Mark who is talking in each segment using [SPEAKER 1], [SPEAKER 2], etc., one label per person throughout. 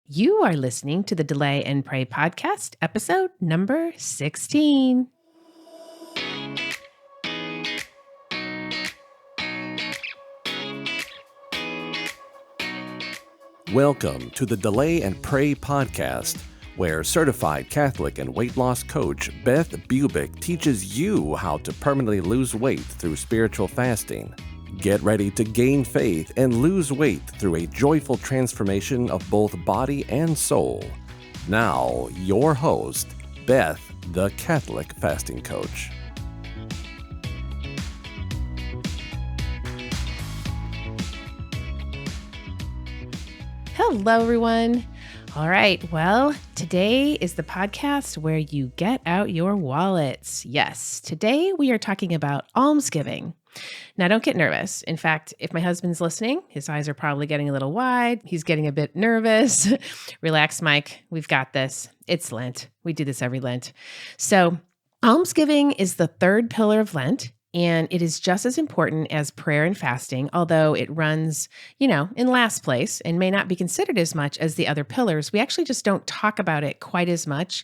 [SPEAKER 1] You are listening to the Delay and Pray podcast, episode number 16.
[SPEAKER 2] Welcome to the Delay and Pray podcast, where certified Catholic and weight loss coach Beth Bubick teaches you how to permanently lose weight through spiritual fasting. Get ready to gain faith and lose weight through a joyful transformation of both body and soul. Now, your host, Beth, the Catholic fasting coach.
[SPEAKER 1] Hello, everyone. All right. Well, today is the podcast where you get out your wallets. Yes, today we are talking about almsgiving. Now, don't get nervous. In fact, if my husband's listening, his eyes are probably getting a little wide. He's getting a bit nervous. Relax, Mike. We've got this. It's Lent. We do this every Lent. So, almsgiving is the third pillar of Lent. And it is just as important as prayer and fasting, although it runs, in last place and may not be considered as much as the other pillars. We actually just don't talk about it quite as much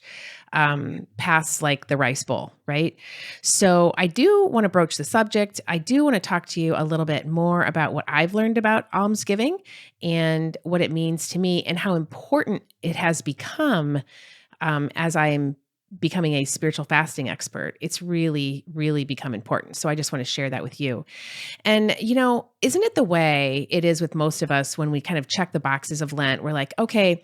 [SPEAKER 1] past like the rice bowl, right? So I do want to broach the subject. I do want to talk to you a little bit more about what I've learned about almsgiving and what it means to me and how important it has become as I'm becoming a spiritual fasting expert. It's really, really become important. So I just want to share that with you. And, isn't it the way it is with most of us when we kind of check the boxes of Lent? We're like, okay,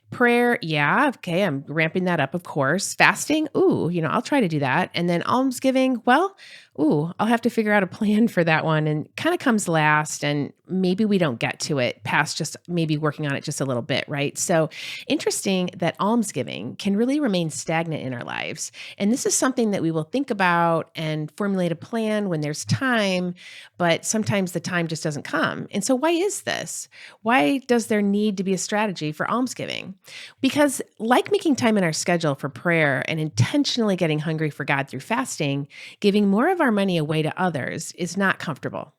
[SPEAKER 1] prayer, yeah, okay, I'm ramping that up, of course. Fasting, I'll try to do that. And then almsgiving, well, I'll have to figure out a plan for that one, and kind of comes last, and maybe we don't get to it past just maybe working on it just a little bit, right? So interesting that almsgiving can really remain stagnant in our lives. And this is something that we will think about and formulate a plan when there's time, but sometimes the time just doesn't come. And so why is this? Why does there need to be a strategy for almsgiving? Because like making time in our schedule for prayer and intentionally getting hungry for God through fasting, giving more of our money away to others is not comfortable.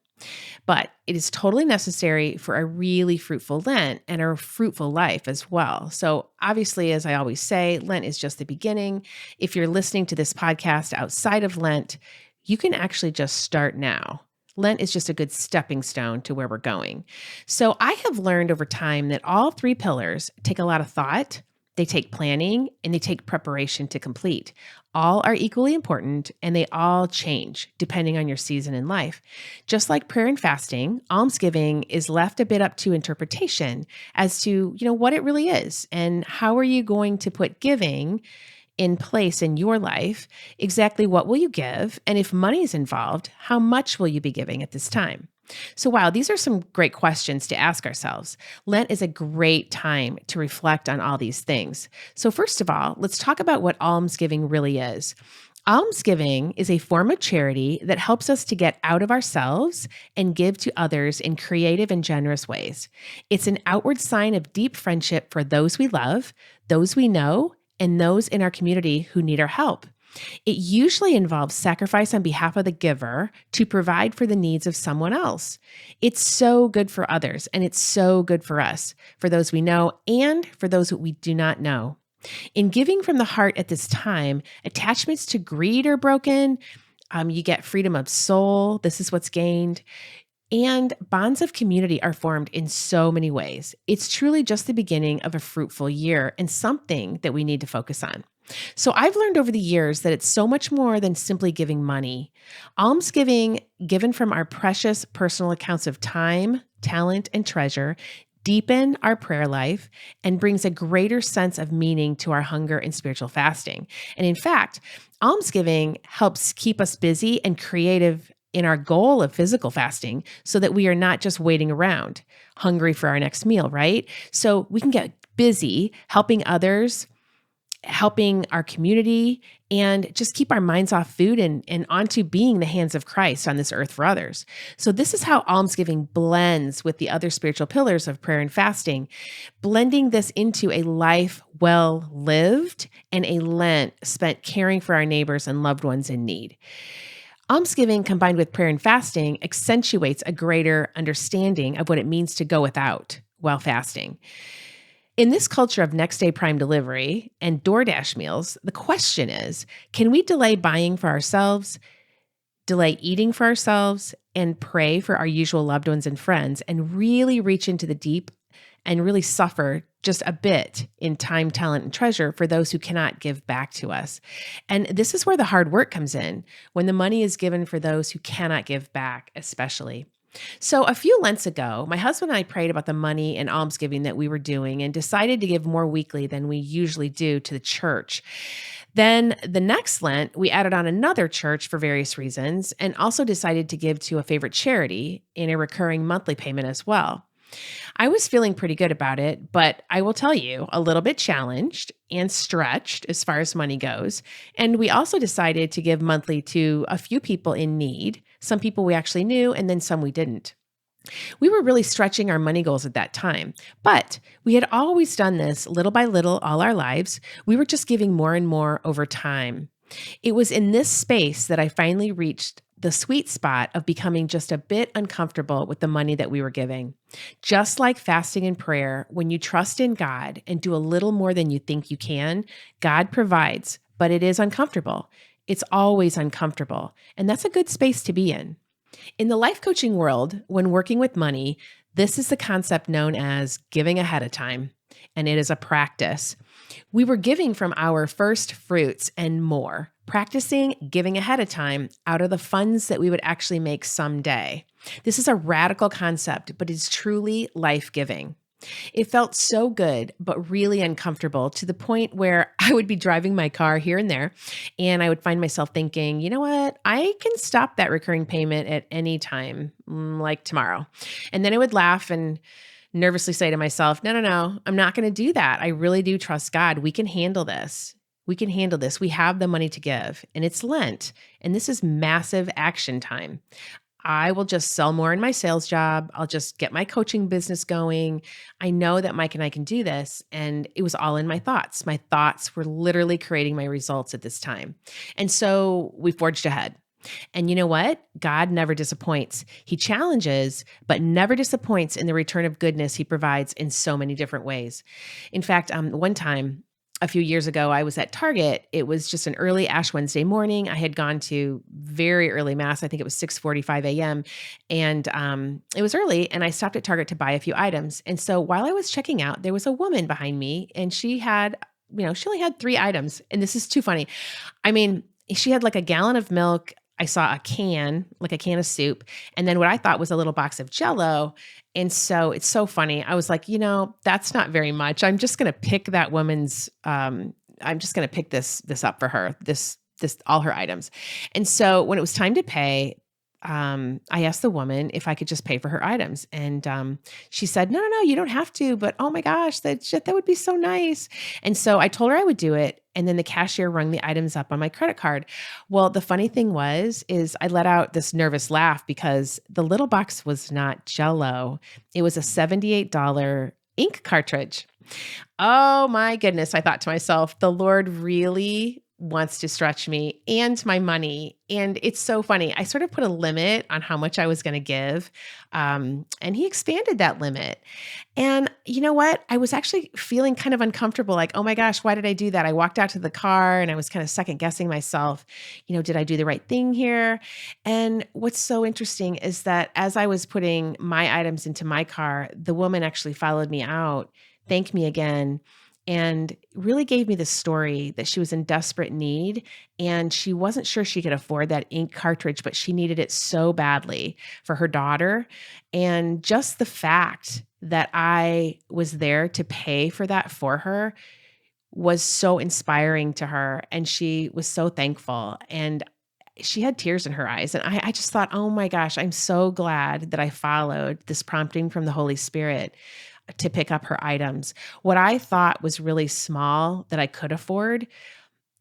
[SPEAKER 1] But it is totally necessary for a really fruitful Lent and a fruitful life as well. So obviously, as I always say, Lent is just the beginning. If you're listening to this podcast outside of Lent, you can actually just start now. Lent is just a good stepping stone to where we're going. So I have learned over time that all three pillars take a lot of thought, they take planning, and they take preparation to complete. All are equally important, and they all change depending on your season in life. Just like prayer and fasting, almsgiving is left a bit up to interpretation as to, what it really is and how are you going to put giving in place in your life. Exactly what will you give? And if money is involved, how much will you be giving at this time? So wow, these are some great questions to ask ourselves. Lent is a great time to reflect on all these things. So first of all, let's talk about what almsgiving really is. Almsgiving is a form of charity that helps us to get out of ourselves and give to others in creative and generous ways. It's an outward sign of deep friendship for those we love, those we know, and those in our community who need our help. It usually involves sacrifice on behalf of the giver to provide for the needs of someone else. It's so good for others, and it's so good for us, for those we know and for those that we do not know. In giving from the heart at this time, attachments to greed are broken. You get freedom of soul. This is what's gained. And bonds of community are formed in so many ways. It's truly just the beginning of a fruitful year and something that we need to focus on. So I've learned over the years that it's so much more than simply giving money. Almsgiving, given from our precious personal accounts of time, talent, and treasure, deepen our prayer life and brings a greater sense of meaning to our hunger and spiritual fasting. And in fact, almsgiving helps keep us busy and creative in our goal of physical fasting so that we are not just waiting around, hungry for our next meal, right? So we can get busy helping others, helping our community, and just keep our minds off food and onto being the hands of Christ on this earth for others. So this is how almsgiving blends with the other spiritual pillars of prayer and fasting, blending this into a life well lived and a Lent spent caring for our neighbors and loved ones in need. Almsgiving combined with prayer and fasting accentuates a greater understanding of what it means to go without while fasting. In this culture of next day prime delivery and DoorDash meals, the question is, can we delay buying for ourselves, delay eating for ourselves, and pray for our usual loved ones and friends, and really reach into the deep and really suffer just a bit in time, talent, and treasure for those who cannot give back to us? And this is where the hard work comes in, when the money is given for those who cannot give back, especially. So, a few Lents ago, my husband and I prayed about the money and almsgiving that we were doing and decided to give more weekly than we usually do to the church. Then, the next Lent, we added on another church for various reasons and also decided to give to a favorite charity in a recurring monthly payment as well. I was feeling pretty good about it, but I will tell you, a little bit challenged and stretched as far as money goes. And we also decided to give monthly to a few people in need, some people we actually knew, and then some we didn't. We were really stretching our money goals at that time, but we had always done this little by little all our lives. We were just giving more and more over time. It was in this space that I finally reached the sweet spot of becoming just a bit uncomfortable with the money that we were giving. Just like fasting and prayer, when you trust in God and do a little more than you think you can, God provides, but it is uncomfortable. It's always uncomfortable, and that's a good space to be in. In the life coaching world, when working with money, this is the concept known as giving ahead of time, and it is a practice. We were giving from our first fruits and more, practicing giving ahead of time out of the funds that we would actually make someday. This is a radical concept, but it's truly life-giving. It felt so good, but really uncomfortable to the point where I would be driving my car here and there, and I would find myself thinking, you know what? I can stop that recurring payment at any time, like tomorrow. And then I would laugh and nervously say to myself, no, no, no, I'm not going to do that. I really do trust God. We can handle this. We can handle this. We have the money to give, and it's Lent, and this is massive action time. I will just sell more in my sales job. I'll just get my coaching business going. I know that Mike and I can do this. And it was all in my thoughts. My thoughts were literally creating my results at this time. And so we forged ahead. And you know what? God never disappoints. He challenges, but never disappoints in the return of goodness he provides in so many different ways. In fact, one time, a few years ago, I was at Target. It was just an early Ash Wednesday morning. I had gone to very early mass. I think it was 6:45 a.m. And it was early, and I stopped at Target to buy a few items. And so while I was checking out, there was a woman behind me, and she had, she only had 3 items. And this is too funny. I mean, she had like a gallon of milk. I saw a can, like a can of soup, and then what I thought was a little box of Jell-O. And so it's so funny. I was like, that's not very much. I'm just going to pick that woman's, I'm just going to pick this up for her, this, all her items. And so when it was time to pay, I asked the woman if I could just pay for her items. And she said, no, you don't have to, but oh my gosh, that would be so nice. And so I told her I would do it. And then the cashier rung the items up on my credit card. Well, the funny thing is I let out this nervous laugh because the little box was not Jell-O. It was a $78 ink cartridge. Oh my goodness. I thought to myself, the Lord really wants to stretch me and my money. And it's so funny. I sort of put a limit on how much I was going to give. And he expanded that limit. And you know what? I was actually feeling kind of uncomfortable, like, oh my gosh, why did I do that? I walked out to the car and I was kind of second guessing myself. Did I do the right thing here? And what's so interesting is that as I was putting my items into my car, the woman actually followed me out, thanked me again, and really gave me the story that she was in desperate need and she wasn't sure she could afford that ink cartridge, but she needed it so badly for her daughter. And just the fact that I was there to pay for that for her was so inspiring to her. And she was so thankful. And she had tears in her eyes. And I just thought, oh my gosh, I'm so glad that I followed this prompting from the Holy Spirit to pick up her items. What I thought was really small that I could afford,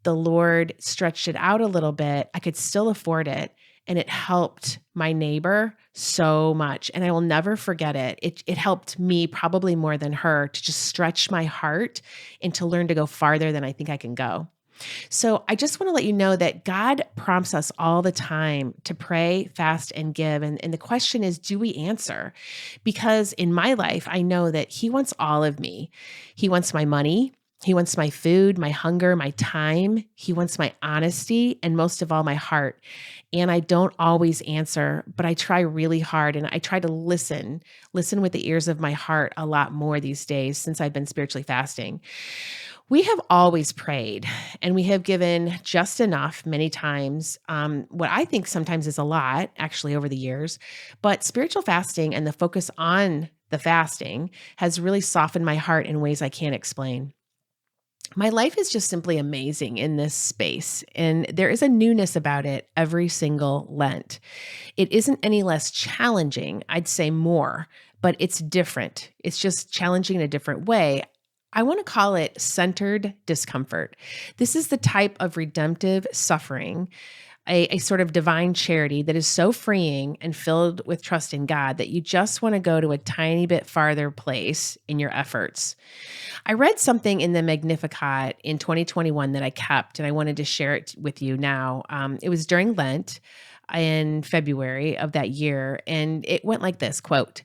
[SPEAKER 1] the Lord stretched it out a little bit. I could still afford it. And it helped my neighbor so much. And I will never forget it. It helped me probably more than her to just stretch my heart and to learn to go farther than I think I can go. So I just want to let you know that God prompts us all the time to pray, fast, and give. And the question is, do we answer? Because in my life, I know that He wants all of me. He wants my money. He wants my food, my hunger, my time. He wants my honesty, and most of all, my heart. And I don't always answer, but I try really hard and I try to listen with the ears of my heart a lot more these days since I've been spiritually fasting. We have always prayed and we have given just enough many times. What I think sometimes is a lot, actually, over the years. But spiritual fasting and the focus on the fasting has really softened my heart in ways I can't explain. My life is just simply amazing in this space, and there is a newness about it every single Lent. It isn't any less challenging, I'd say more, but it's different. It's just challenging in a different way. I want to call it centered discomfort. This is the type of redemptive suffering, a sort of divine charity that is so freeing and filled with trust in God that you just want to go to a tiny bit farther place in your efforts. I read something in the Magnificat in 2021 that I kept, and I wanted to share it with you now. It was during Lent in February of that year, and it went like this, quote,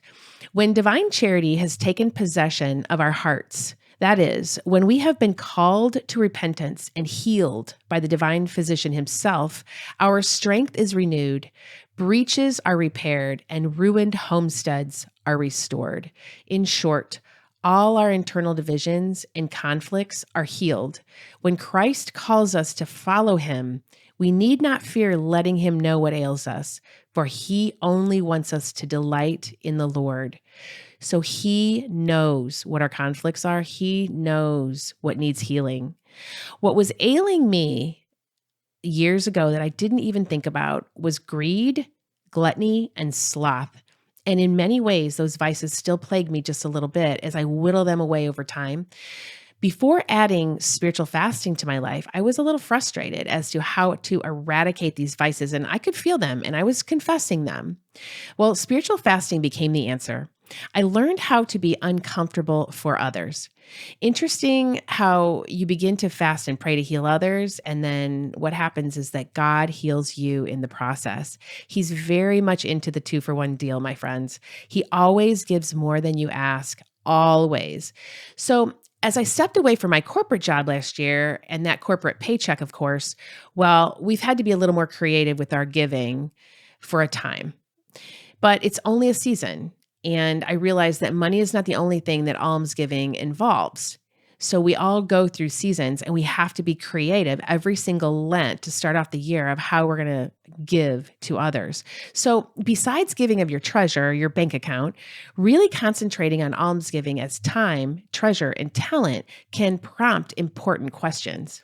[SPEAKER 1] "When divine charity has taken possession of our hearts, that is, when we have been called to repentance and healed by the divine physician himself, our strength is renewed, breaches are repaired, and ruined homesteads are restored. In short, all our internal divisions and conflicts are healed. When Christ calls us to follow him, we need not fear letting him know what ails us, for he only wants us to delight in the Lord. So he knows what our conflicts are. He knows what needs healing. What was ailing me years ago that I didn't even think about was greed, gluttony, and sloth. And in many ways, those vices still plague me just a little bit as I whittle them away over time. Before adding spiritual fasting to my life, I was a little frustrated as to how to eradicate these vices, and I could feel them and I was confessing them. Well, spiritual fasting became the answer. I learned how to be uncomfortable for others. Interesting how you begin to fast and pray to heal others, and then what happens is that God heals you in the process. He's very much into the 2-for-1 deal, my friends. He always gives more than you ask, always. So, as I stepped away from my corporate job last year and that corporate paycheck, of course, well, we've had to be a little more creative with our giving for a time. But it's only a season. And I realized that money is not the only thing that almsgiving involves. So we all go through seasons and we have to be creative every single Lent to start off the year of how we're going to give to others. So besides giving of your treasure, your bank account, really concentrating on almsgiving as time, treasure, and talent can prompt important questions.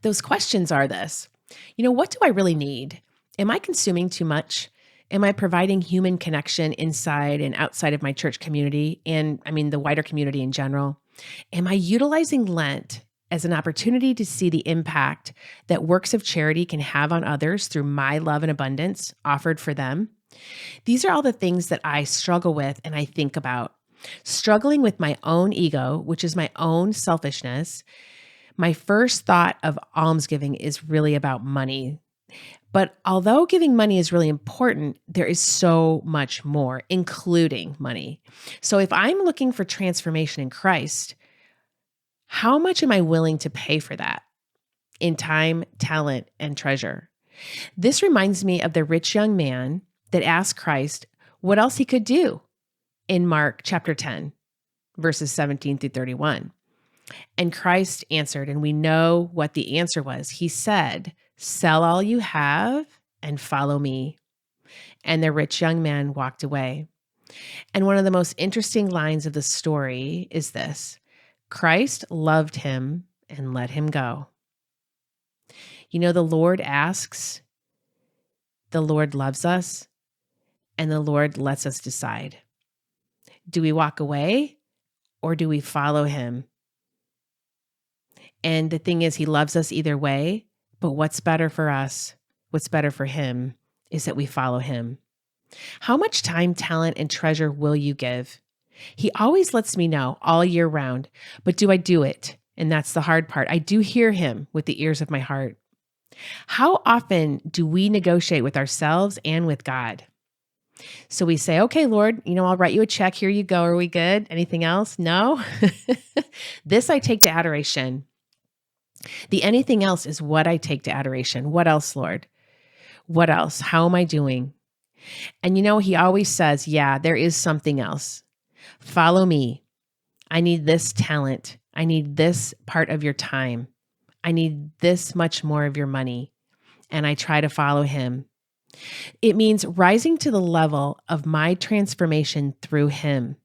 [SPEAKER 1] Those questions are this: what do I really need? Am I consuming too much? Am I providing human connection inside and outside of my church community, and the wider community in general? Am I utilizing Lent as an opportunity to see the impact that works of charity can have on others through my love and abundance offered for them? These are all the things that I struggle with and I think about. Struggling with my own ego, which is my own selfishness. My first thought of almsgiving is really about money. But although giving money is really important, there is so much more, including money. So if I'm looking for transformation in Christ, how much am I willing to pay for that in time, talent, and treasure? This reminds me of the rich young man that asked Christ what else he could do in Mark chapter 10, verses 17 through 31. And Christ answered, and we know what the answer was. He said, "Sell all you have and follow me." And the rich young man walked away. And one of the most interesting lines of the story is this: Christ loved him and let him go. The Lord asks, the Lord loves us, and the Lord lets us decide. Do we walk away or do we follow him? And the thing is, he loves us either way, but what's better for us, what's better for him, is that we follow him. How much time, talent, and treasure will you give? He always lets me know all year round, but do I do it? And that's the hard part. I do hear him with the ears of my heart. How often do we negotiate with ourselves and with God? So we say, okay, Lord, I'll write you a check. Here you go. Are we good? Anything else? No. This I take to adoration. The anything else is what I take to adoration. What else, Lord? What else? How am I doing? And he always says, yeah, there is something else. Follow me. I need this talent. I need this part of your time. I need this much more of your money. And I try to follow him. It means rising to the level of my transformation through him.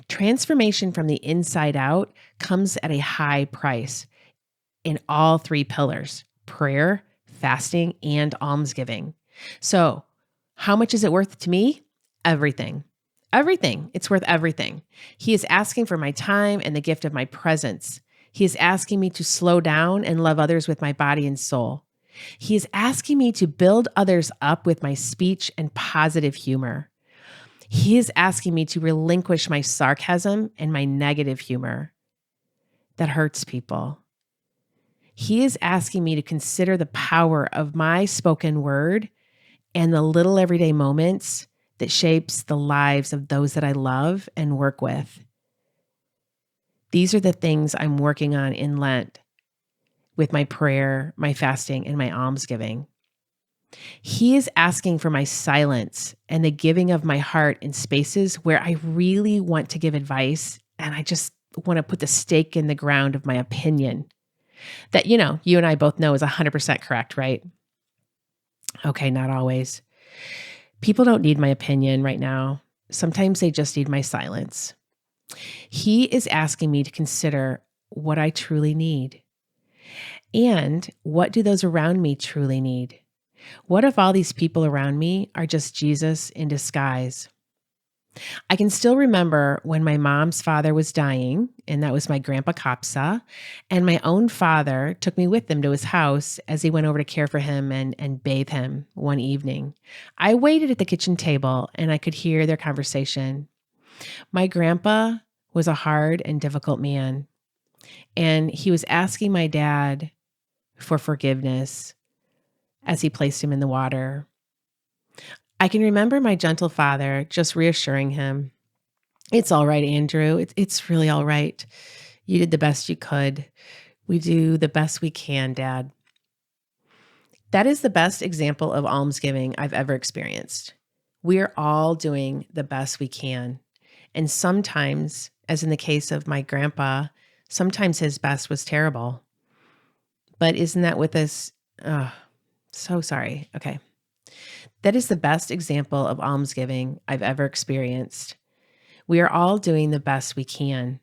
[SPEAKER 1] Transformation from the inside out comes at a high price in all three pillars: prayer, fasting, and almsgiving. So, how much is it worth to me? Everything. Everything. It's worth everything. He is asking for my time and the gift of my presence. He is asking me to slow down and love others with my body and soul. He is asking me to build others up with my speech and positive humor. He is asking me to relinquish my sarcasm and my negative humor that hurts people. He is asking me to consider the power of my spoken word and the little everyday moments that shapes the lives of those that I love and work with. These are the things I'm working on in Lent with my prayer, my fasting, and my almsgiving. He is asking for my silence and the giving of my heart in spaces where I really want to give advice and I just want to put the stake in the ground of my opinion that, you and I both know is 100% correct, right? Okay, not always. People don't need my opinion right now. Sometimes they just need my silence. He is asking me to consider what I truly need. And what do those around me truly need? What if all these people around me are just Jesus in disguise? I can still remember when my mom's father was dying, and that was my grandpa Kapsa, and my own father took me with him to his house as he went over to care for him and bathe him one evening. I waited at the kitchen table and I could hear their conversation. My grandpa was a hard and difficult man, and he was asking my dad for forgiveness as he placed him in the water. I can remember my gentle father just reassuring him, "It's all right, Andrew. It's really all right. You did the best you could. We do the best we can, Dad." That is the best example of almsgiving I've ever experienced. We're all doing the best we can. And sometimes, as in the case of my grandpa, sometimes his best was terrible. But isn't that with us? Oh, so sorry. Okay. That is the best example of almsgiving I've ever experienced. We are all doing the best we can.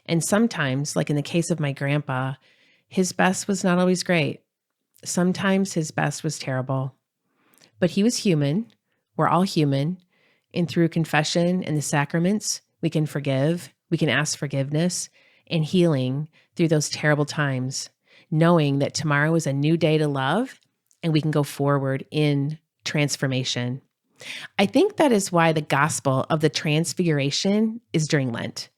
[SPEAKER 1] And sometimes, like in the case of my grandpa, his best was not always great. Sometimes his best was terrible. But he was human. We're all human. And through confession and the sacraments, we can forgive, we can ask forgiveness and healing through those terrible times, knowing that tomorrow is a new day to love and we can go forward in transformation. I think that is why the gospel of the transfiguration is during Lent.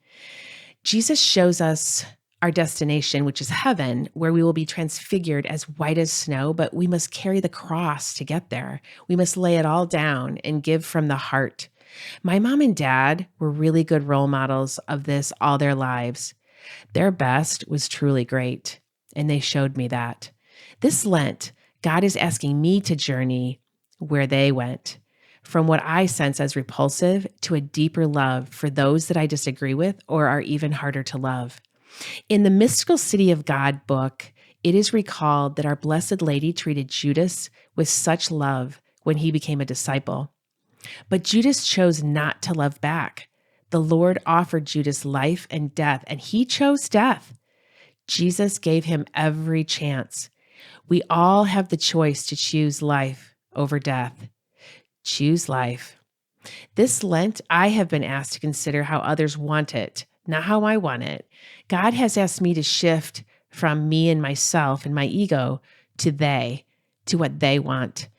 [SPEAKER 1] Jesus shows us our destination, which is heaven, where we will be transfigured as white as snow, but we must carry the cross to get there. We must lay it all down and give from the heart. My mom and dad were really good role models of this all their lives. Their best was truly great, and they showed me that. This Lent, God is asking me to journey where they went, from what I sense as repulsive to a deeper love for those that I disagree with or are even harder to love. In the Mystical City of God book, it is recalled that our Blessed Lady treated Judas with such love when he became a disciple. But Judas chose not to love back. The Lord offered Judas life and death, and he chose death. Jesus gave him every chance. We all have the choice to choose life over death. Choose life. This Lent, I have been asked to consider how others want it, not how I want it. God has asked me to shift from me and myself and my ego to they, to what they want.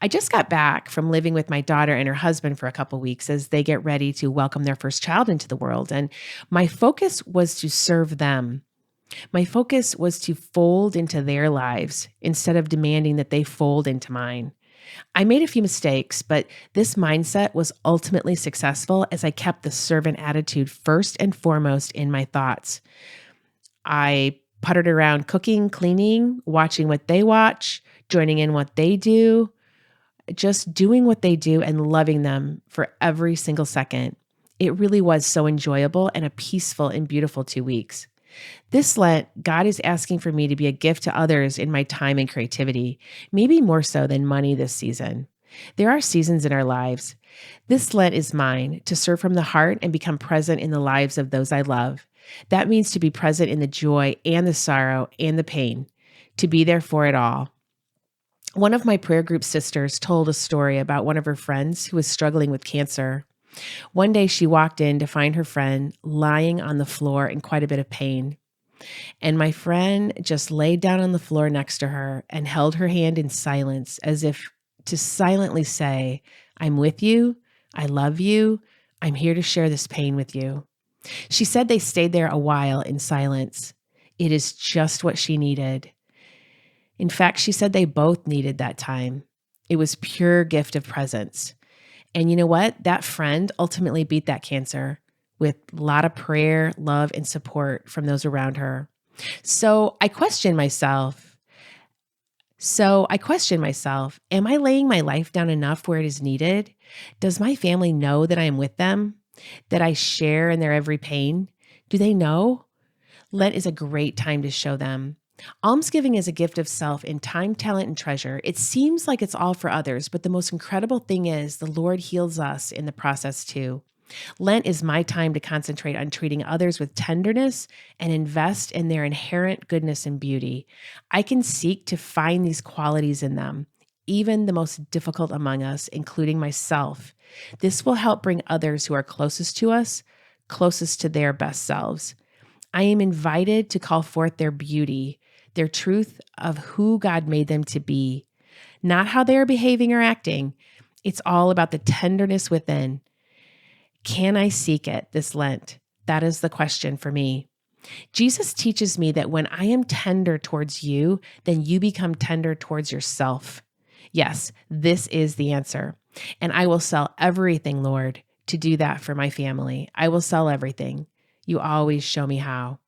[SPEAKER 1] I just got back from living with my daughter and her husband for a couple weeks as they get ready to welcome their first child into the world. And my focus was to serve them. My focus was to fold into their lives instead of demanding that they fold into mine. I made a few mistakes, but this mindset was ultimately successful as I kept the servant attitude first and foremost in my thoughts. I puttered around cooking, cleaning, watching what they watch, joining in what they do, just doing what they do and loving them for every single second. It really was so enjoyable and a peaceful and beautiful 2 weeks. This Lent, God is asking for me to be a gift to others in my time and creativity, maybe more so than money this season. There are seasons in our lives. This Lent is mine to serve from the heart and become present in the lives of those I love. That means to be present in the joy and the sorrow and the pain, to be there for it all. One of my prayer group sisters told a story about one of her friends who was struggling with cancer. One day she walked in to find her friend lying on the floor in quite a bit of pain. And my friend just laid down on the floor next to her and held her hand in silence as if to silently say, "I'm with you. I love you. I'm here to share this pain with you." She said they stayed there a while in silence. It is just what she needed. In fact, she said they both needed that time. It was pure gift of presence. And you know what? That friend ultimately beat that cancer with a lot of prayer, love, and support from those around her. So I question myself. Am I laying my life down enough where it is needed? Does my family know that I am with them? That I share in their every pain? Do they know? Lent is a great time to show them. Almsgiving is a gift of self in time, talent, and treasure. It seems like it's all for others, but the most incredible thing is the Lord heals us in the process too. Lent is my time to concentrate on treating others with tenderness and invest in their inherent goodness and beauty. I can seek to find these qualities in them, even the most difficult among us, including myself. This will help bring others who are closest to us, closest to their best selves. I am invited to call forth their beauty, their truth of who God made them to be, not how they are behaving or acting. It's all about the tenderness within. Can I seek it this Lent? That is the question for me. Jesus teaches me that when I am tender towards you, then you become tender towards yourself. Yes, this is the answer. And I will sell everything, Lord, to do that for my family. I will sell everything. You always show me how.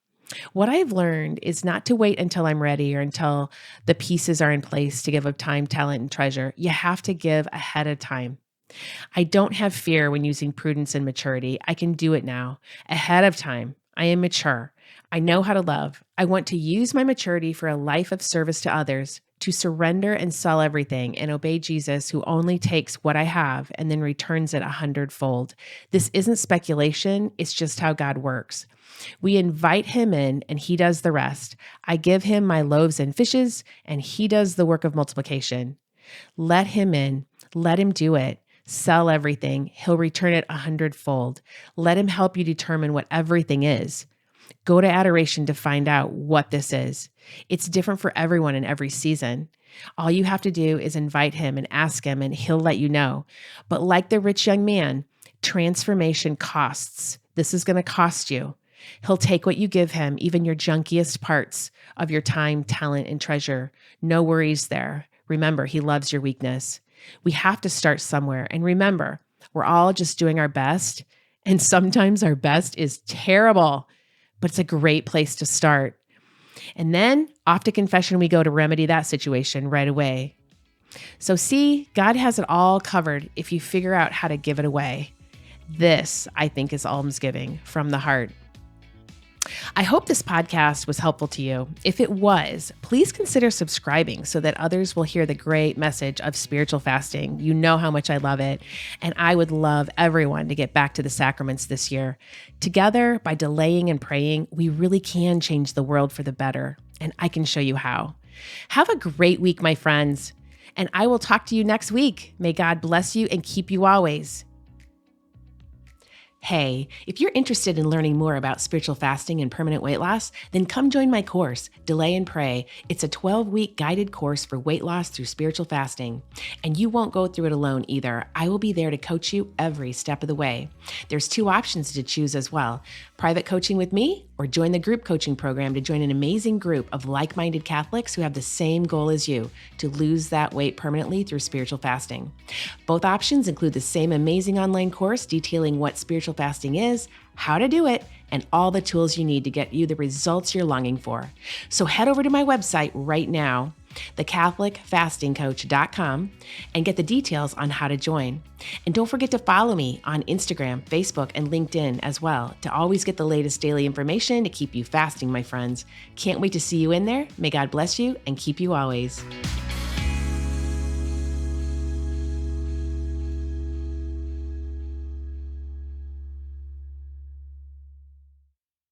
[SPEAKER 1] What I've learned is not to wait until I'm ready or until the pieces are in place to give up time, talent, and treasure. You have to give ahead of time. I don't have fear when using prudence and maturity. I can do it now, ahead of time. I am mature. I know how to love. I want to use my maturity for a life of service to others, to surrender and sell everything and obey Jesus, who only takes what I have and then returns it 100-fold. This isn't speculation. It's just how God works. We invite him in and he does the rest. I give him my loaves and fishes and he does the work of multiplication. Let him in. Let him do it. Sell everything. He'll return it 100-fold. Let him help you determine what everything is. Go to adoration to find out what this is. It's different for everyone in every season. All you have to do is invite him and ask him, and he'll let you know. But like the rich young man, transformation costs. This is going to cost you. He'll take what you give him, even your junkiest parts of your time, talent, and treasure. No worries there. Remember, he loves your weakness. We have to start somewhere. And remember, we're all just doing our best. And sometimes our best is terrible, but it's a great place to start. And then off to confession we go to remedy that situation right away. So see, God has it all covered if you figure out how to give it away. This, I think, is almsgiving from the heart. I hope this podcast was helpful to you. If it was, please consider subscribing so that others will hear the great message of spiritual fasting. You know how much I love it, and I would love everyone to get back to the sacraments this year. Together, by delaying and praying, we really can change the world for the better, and I can show you how. Have a great week, my friends, and I will talk to you next week. May God bless you and keep you always. Hey, if you're interested in learning more about spiritual fasting and permanent weight loss, then come join my course, Delay and Pray. It's a 12-week guided course for weight loss through spiritual fasting. And you won't go through it alone either. I will be there to coach you every step of the way. There's 2 options to choose as well: private coaching with me or join the group coaching program to join an amazing group of like-minded Catholics who have the same goal as you, to lose that weight permanently through spiritual fasting. Both options include the same amazing online course detailing what spiritual fasting is, how to do it, and all the tools you need to get you the results you're longing for. So head over to my website right now, thecatholicfastingcoach.com, and get the details on how to join. And don't forget to follow me on Instagram, Facebook, and LinkedIn as well to always get the latest daily information to keep you fasting, my friends. Can't wait to see you in there. May God bless you and keep you always.